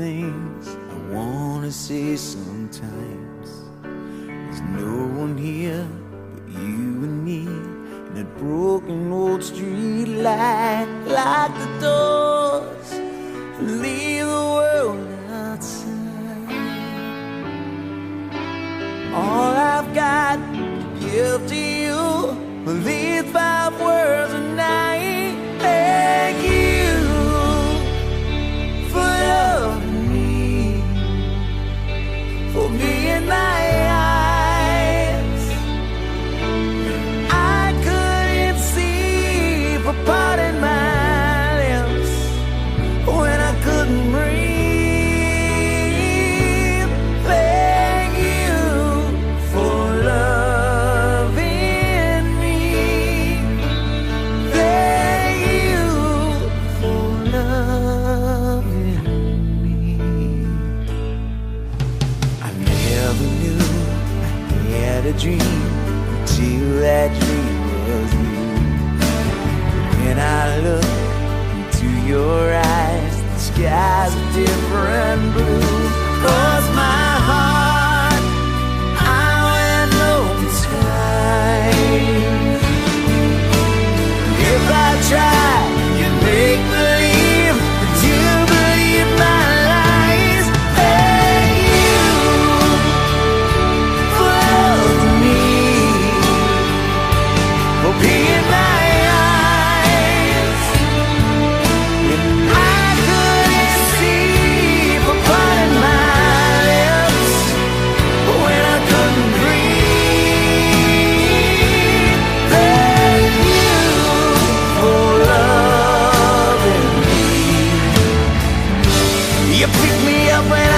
things I wanna say sometimes. There's no one here but you and me, and that broken old street light. Lock the doors and leave the world outside. All I've got to give to you are these 5 words a night. Thank you for loving me, for being my eyes. I couldn't see for parting my lips when I couldn't breathe. Thank you for loving me. Thank you for loving me. I never knew I had a dream until that dream was you. When I look into your eyes, the sky's a different blue. 'Cause my heart, I went open skies. If I tried, you'd make believe that you believe my lies. Thank you for loving me, for being my eyes. And I couldn't see for parting my lips when I couldn't breathe. Thank you for loving me. You pick me up when